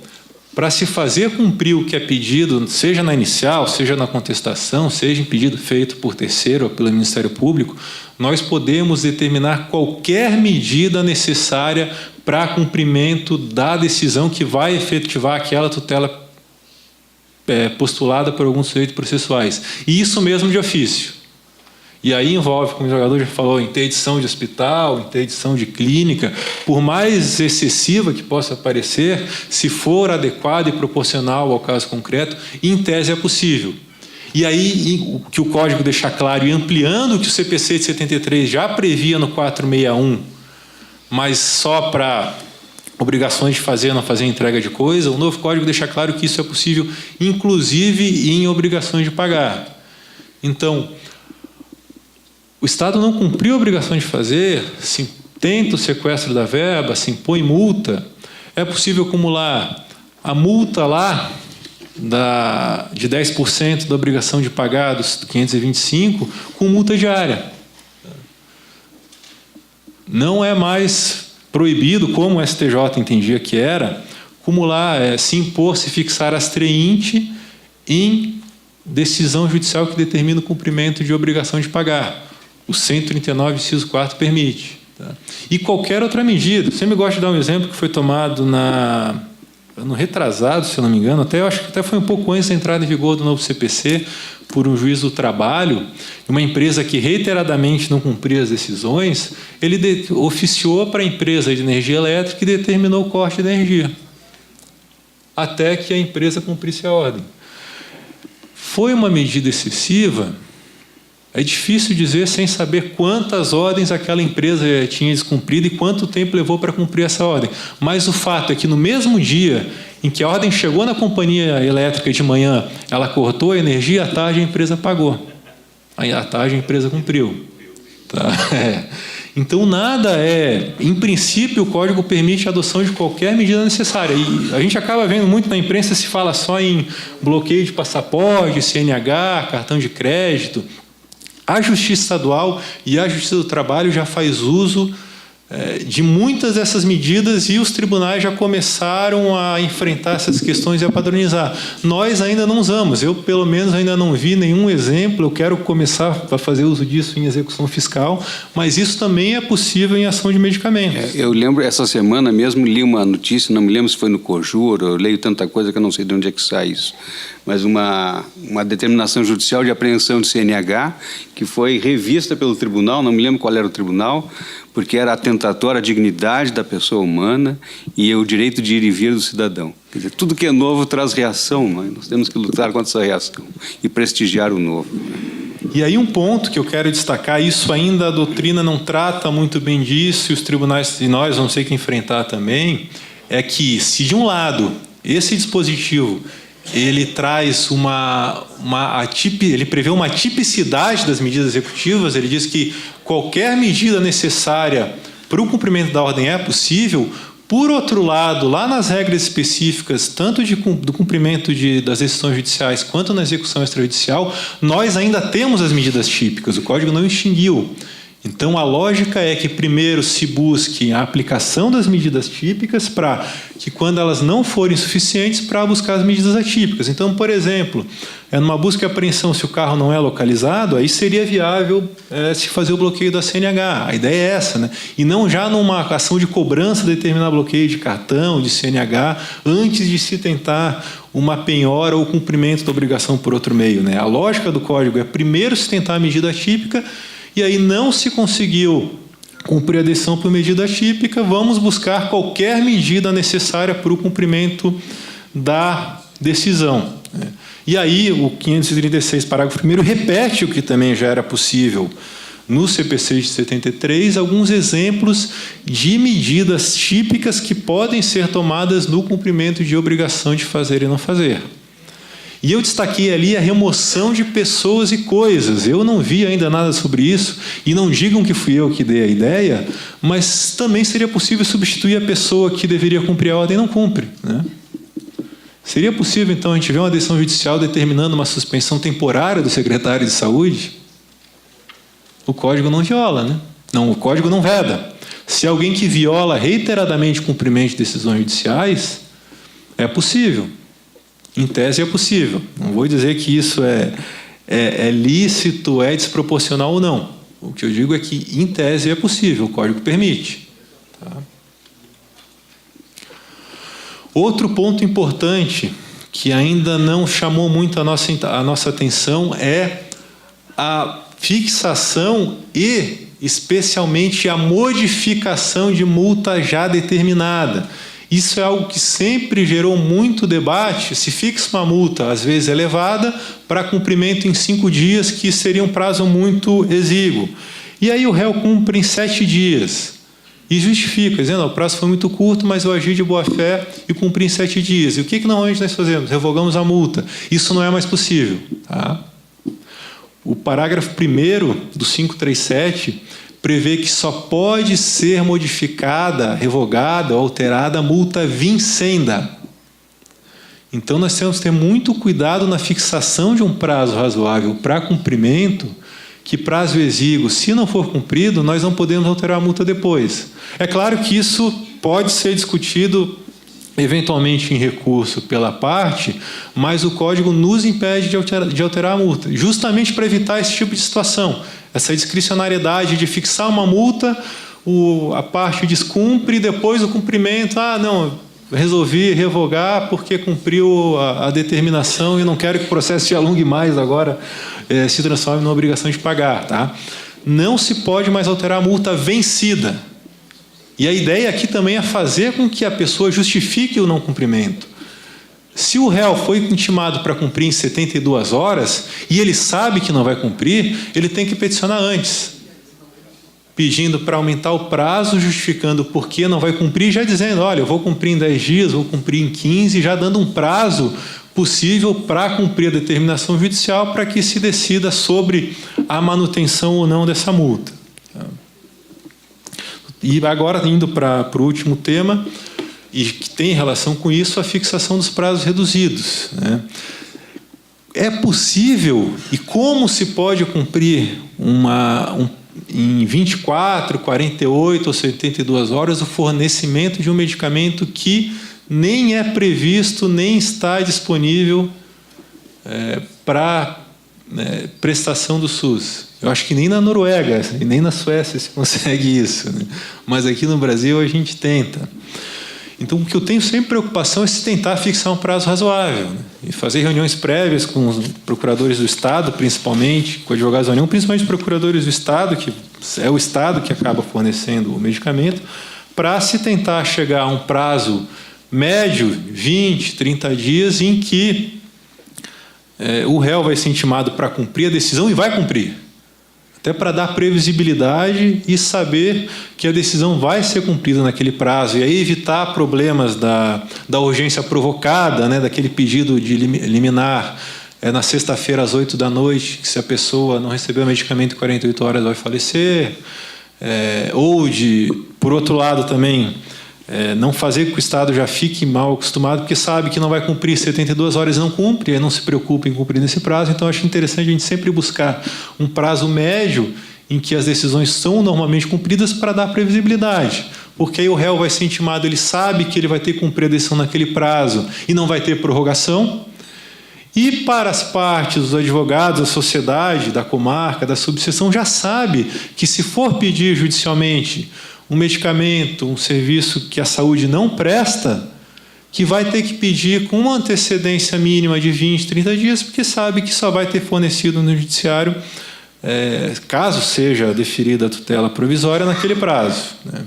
para se fazer cumprir o que é pedido, seja na inicial, seja na contestação, seja em pedido feito por terceiro ou pelo Ministério Público, nós podemos determinar qualquer medida necessária para cumprimento da decisão que vai efetivar aquela tutela postulada por alguns sujeitos processuais. E isso mesmo de ofício. E aí envolve, como o jogador já falou, interdição de hospital, interdição de clínica. Por mais excessiva que possa parecer, se for adequada e proporcional ao caso concreto, em tese é possível. E aí, o que o Código deixa claro, e ampliando o que o CPC de 73 já previa no 461, mas só para obrigações de fazer ou não fazer entrega de coisa, o novo Código deixa claro que isso é possível, inclusive em obrigações de pagar. Então, o Estado não cumpriu a obrigação de fazer, se tenta o sequestro da verba, se impõe multa, é possível acumular a multa lá de 10% da obrigação de pagar dos 525 com multa diária. Não é mais proibido, como o STJ entendia que era, acumular, se impor, se fixar astreinte em decisão judicial que determina o cumprimento de obrigação de pagar. O 139, inciso 4, permite. Tá? E qualquer outra medida. Eu sempre gosto de dar um exemplo que foi tomado no retrasado, se eu não me engano, eu acho que até foi um pouco antes da entrada em vigor do novo CPC, por um juiz do trabalho, uma empresa que reiteradamente não cumpria as decisões, ele oficiou para a empresa de energia elétrica e determinou o corte de energia, até que a empresa cumprisse a ordem. Foi uma medida excessiva? É difícil dizer sem saber quantas ordens aquela empresa tinha descumprido e quanto tempo levou para cumprir essa ordem. Mas o fato é que no mesmo dia em que a ordem chegou na companhia elétrica de manhã, ela cortou a energia, à tarde a empresa pagou. Aí à tarde a empresa cumpriu. Tá? Então nada em princípio o Código permite a adoção de qualquer medida necessária. E a gente acaba vendo muito na imprensa, se fala só em bloqueio de passaporte, CNH, cartão de crédito. A Justiça Estadual e a Justiça do Trabalho já faz uso de muitas dessas medidas e os tribunais já começaram a enfrentar essas questões e a padronizar. Nós ainda não usamos, eu pelo menos ainda não vi nenhum exemplo, eu quero começar a fazer uso disso em execução fiscal, mas isso também é possível em ação de medicamentos. Eu lembro, essa semana mesmo, li uma notícia, não me lembro se foi no Cojur, eu leio tanta coisa que eu não sei de onde é que sai isso, mas uma determinação judicial de apreensão de CNH que foi revista pelo tribunal, não me lembro qual era o tribunal, porque era atentatória à dignidade da pessoa humana e o direito de ir e vir do cidadão. Quer dizer, tudo que é novo traz reação, nós temos que lutar contra essa reação e prestigiar o novo. E aí um ponto que eu quero destacar, isso ainda a doutrina não trata muito bem disso, e os tribunais e nós vamos ter que enfrentar também, é que se de um lado esse dispositivo ele traz ele prevê uma tipicidade das medidas executivas, ele diz que qualquer medida necessária para o cumprimento da ordem é possível. Por outro lado, lá nas regras específicas, tanto do cumprimento das decisões judiciais quanto na execução extrajudicial, nós ainda temos as medidas típicas, o Código não extinguiu. Então, a lógica é que primeiro se busque a aplicação das medidas típicas para que, quando elas não forem suficientes, para buscar as medidas atípicas. Então, por exemplo, numa busca e apreensão, se o carro não é localizado, aí seria viável se fazer o bloqueio da CNH. A ideia é essa, né? E não já numa ação de cobrança determinar bloqueio de cartão, de CNH, antes de se tentar uma penhora ou cumprimento da obrigação por outro meio, né? A lógica do Código é primeiro se tentar a medida típica, e aí não se conseguiu cumprir a decisão por medida típica, vamos buscar qualquer medida necessária para o cumprimento da decisão. E aí o 536, parágrafo 1º, repete o que também já era possível no CPC de 73, alguns exemplos de medidas típicas que podem ser tomadas no cumprimento de obrigação de fazer e não fazer. E eu destaquei ali a remoção de pessoas e coisas. Eu não vi ainda nada sobre isso, e não digam que fui eu que dei a ideia, mas também seria possível substituir a pessoa que deveria cumprir a ordem e não cumpre, né? Seria possível, então, a gente ver uma decisão judicial determinando uma suspensão temporária do secretário de saúde? O Código não viola, né? Não, o Código não veda. Se alguém que viola reiteradamente o cumprimento de decisões judiciais, é possível. Em tese é possível. Não vou dizer que isso é lícito, é desproporcional ou não. O que eu digo é que, em tese, é possível, o Código permite. Tá? Outro ponto importante, que ainda não chamou muito a nossa atenção, é a fixação e, especialmente, a modificação de multa já determinada. Isso é algo que sempre gerou muito debate. Se fixa uma multa, às vezes elevada, para cumprimento em 5 dias, que seria um prazo muito exíguo. E aí o réu cumpre em 7 dias. E justifica, dizendo, o prazo foi muito curto, mas eu agi de boa-fé e cumpri em 7 dias. E o que normalmente nós fazemos? Revogamos a multa. Isso não é mais possível. Tá? O parágrafo 1º do 537 prevê que só pode ser modificada, revogada ou alterada a multa vincenda. Então, nós temos que ter muito cuidado na fixação de um prazo razoável para cumprimento, que prazo exíguo, se não for cumprido, nós não podemos alterar a multa depois. É claro que isso pode ser discutido eventualmente em recurso pela parte, mas o Código nos impede de alterar a multa, justamente para evitar esse tipo de situação. Essa discricionariedade de fixar uma multa, a parte descumpre e depois o cumprimento, não, resolvi revogar porque cumpriu a determinação e não quero que o processo se alongue mais agora, se transforme numa obrigação de pagar. Tá? Não se pode mais alterar a multa vencida. E a ideia aqui também é fazer com que a pessoa justifique o não cumprimento. Se o réu foi intimado para cumprir em 72 horas e ele sabe que não vai cumprir, ele tem que peticionar antes, pedindo para aumentar o prazo, justificando por que não vai cumprir, já dizendo, olha, eu vou cumprir em 10 dias, vou cumprir em 15, já dando um prazo possível para cumprir a determinação judicial para que se decida sobre a manutenção ou não dessa multa. E agora, indo para o último tema, e que tem relação com isso, a fixação dos prazos reduzidos. Né? É possível, e como se pode cumprir em 24, 48 ou 72 horas o fornecimento de um medicamento que nem é previsto, nem está disponível para prestação do SUS. Eu acho que nem na Noruega e nem na Suécia se consegue isso, né? Mas aqui no Brasil a gente tenta. Então, o que eu tenho sempre preocupação é se tentar fixar um prazo razoável, né? E fazer reuniões prévias com os procuradores do Estado, principalmente, com advogados da União, principalmente procuradores do Estado, que é o Estado que acaba fornecendo o medicamento, para se tentar chegar a um prazo médio, 20, 30 dias, em que o réu vai ser intimado para cumprir a decisão e vai cumprir. Até para dar previsibilidade e saber que a decisão vai ser cumprida naquele prazo. E aí evitar problemas da urgência provocada, né, daquele pedido de liminar na sexta-feira às 8 da noite, que se a pessoa não receber o medicamento em 48 horas vai falecer. Ou por outro lado também, não fazer com que o Estado já fique mal acostumado, porque sabe que não vai cumprir 72 horas e não cumpre, e aí não se preocupa em cumprir nesse prazo. Então, acho interessante a gente sempre buscar um prazo médio em que as decisões são normalmente cumpridas para dar previsibilidade. Porque aí o réu vai ser intimado, ele sabe que ele vai ter que cumprir a decisão naquele prazo e não vai ter prorrogação. E para as partes, os advogados, a sociedade, da comarca, da subseção, já sabe que se for pedir judicialmente um medicamento, um serviço que a saúde não presta, que vai ter que pedir com uma antecedência mínima de 20, 30 dias, porque sabe que só vai ter fornecido no judiciário, caso seja deferida a tutela provisória, naquele prazo, né?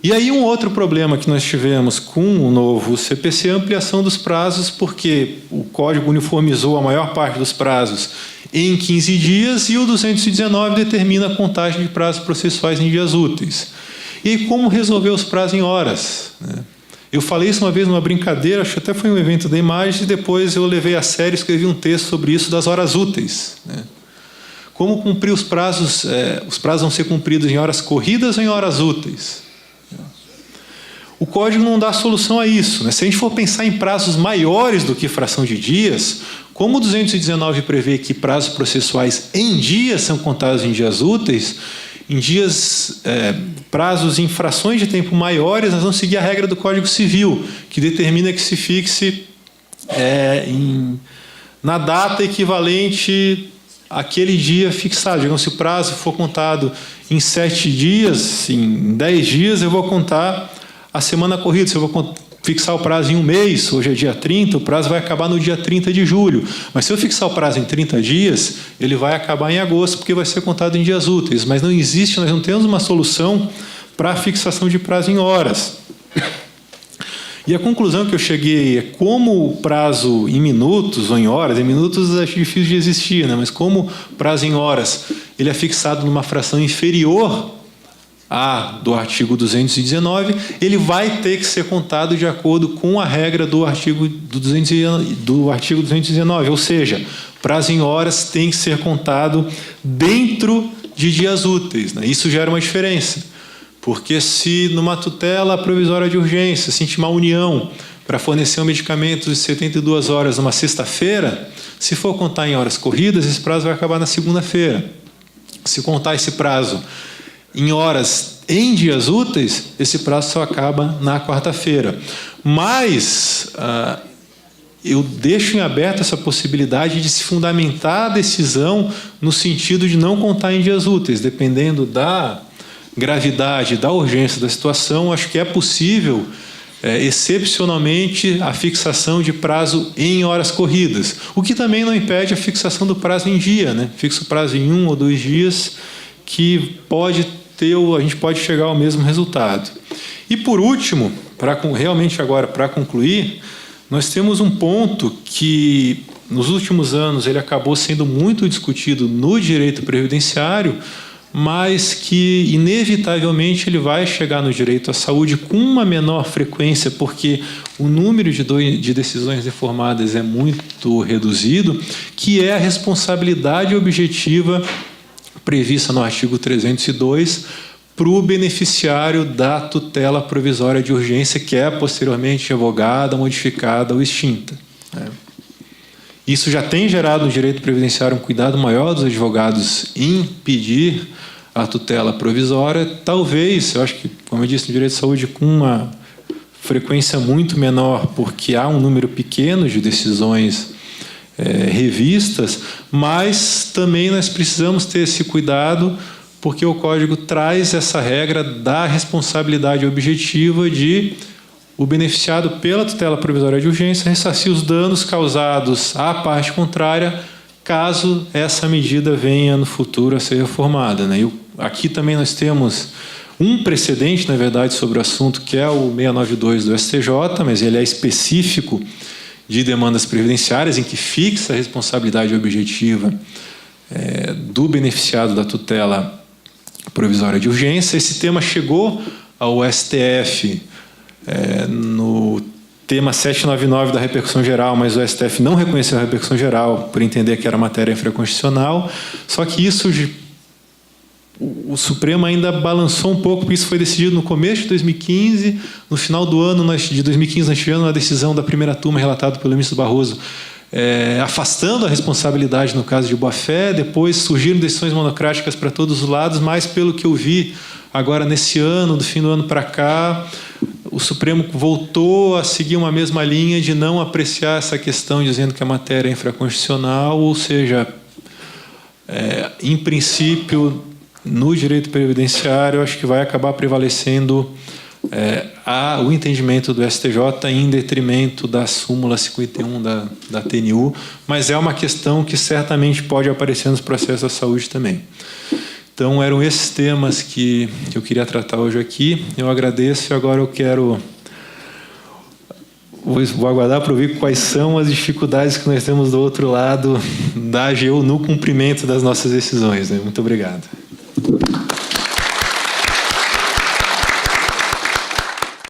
E aí um outro problema que nós tivemos com o novo CPC é a ampliação dos prazos, porque o Código uniformizou a maior parte dos prazos em 15 dias e o 219 determina a contagem de prazos processuais em dias úteis. E aí como resolver os prazos em horas, né? Eu falei isso uma vez numa brincadeira, acho que até foi um evento da Imagem, e depois eu levei a sério e escrevi um texto sobre isso das horas úteis, né? Como cumprir os prazos vão ser cumpridos em horas corridas ou em horas úteis? O Código não dá solução a isso, né? Se a gente for pensar em prazos maiores do que fração de dias, como o 219 prevê que prazos processuais em dias são contados em dias úteis, em dias, prazos em frações de tempo maiores, nós vamos seguir a regra do Código Civil, que determina que se fixe na data equivalente àquele dia fixado. Digamos, se o prazo for contado em 7 dias, em 10 dias, eu vou contar a semana corrida. Se eu vou fixar o prazo em um mês, hoje é dia 30, o prazo vai acabar no dia 30 de julho. Mas se eu fixar o prazo em 30 dias, ele vai acabar em agosto, porque vai ser contado em dias úteis. Mas nós não temos uma solução para a fixação de prazo em horas. E a conclusão que eu cheguei é como o prazo em minutos ou em horas, em minutos acho difícil de existir, né? Mas como o prazo em horas ele é fixado numa fração inferior do artigo 219, ele vai ter que ser contado de acordo com a regra do artigo 219, ou seja, prazo em horas tem que ser contado dentro de dias úteis, né? Isso gera uma diferença, porque se numa tutela provisória de urgência se intimar a União para fornecer um medicamento de 72 horas numa sexta-feira, se for contar em horas corridas, esse prazo vai acabar na segunda-feira. Se contar esse prazo em horas em dias úteis, esse prazo só acaba na quarta-feira. Mas eu deixo em aberto essa possibilidade de se fundamentar a decisão no sentido de não contar em dias úteis. Dependendo da gravidade, da urgência da situação, acho que é possível, excepcionalmente, a fixação de prazo em horas corridas. O que também não impede a fixação do prazo em dia, né? Fixa o prazo em 1 ou 2 dias, que a gente pode chegar ao mesmo resultado. E, por último, realmente agora, para concluir, nós temos um ponto que, nos últimos anos, ele acabou sendo muito discutido no direito previdenciário, mas que, inevitavelmente, ele vai chegar no direito à saúde com uma menor frequência, porque o número de decisões deformadas é muito reduzido, que é a responsabilidade objetiva prevista no artigo 302 para o beneficiário da tutela provisória de urgência, que é posteriormente revogada, modificada ou extinta. Isso já tem gerado no direito previdenciário um cuidado maior dos advogados em pedir a tutela provisória. Talvez, eu acho que, como eu disse, no direito de saúde com uma frequência muito menor, porque há um número pequeno de decisões revistas, mas também nós precisamos ter esse cuidado, porque o Código traz essa regra da responsabilidade objetiva de o beneficiado pela tutela provisória de urgência ressarcir os danos causados à parte contrária, caso essa medida venha no futuro a ser reformada, né? Aqui também nós temos um precedente, na verdade, sobre o assunto, que é o 692 do STJ, mas ele é específico de demandas previdenciárias, em que fixa a responsabilidade objetiva do beneficiado da tutela provisória de urgência. Esse tema chegou ao STF no tema 799 da repercussão geral, mas o STF não reconheceu a repercussão geral por entender que era matéria infraconstitucional. Só que isso, o Supremo ainda balançou um pouco, porque isso foi decidido no começo de 2015. No final do ano de 2015, nós tivemos uma decisão da primeira turma relatada pelo ministro Barroso, afastando a responsabilidade no caso de boa-fé. Depois surgiram decisões monocráticas para todos os lados, mas, pelo que eu vi agora nesse ano, do fim do ano para cá, o Supremo voltou a seguir uma mesma linha de não apreciar essa questão, dizendo que a matéria é infraconstitucional, ou seja, em princípio, no direito previdenciário, acho que vai acabar prevalecendo o entendimento do STJ em detrimento da súmula 51 da TNU, mas é uma questão que certamente pode aparecer nos processos da saúde também. Então, eram esses temas que eu queria tratar hoje aqui. Eu agradeço e agora eu vou aguardar para ouvir quais são as dificuldades que nós temos do outro lado da AGU no cumprimento das nossas decisões, né? Muito obrigado.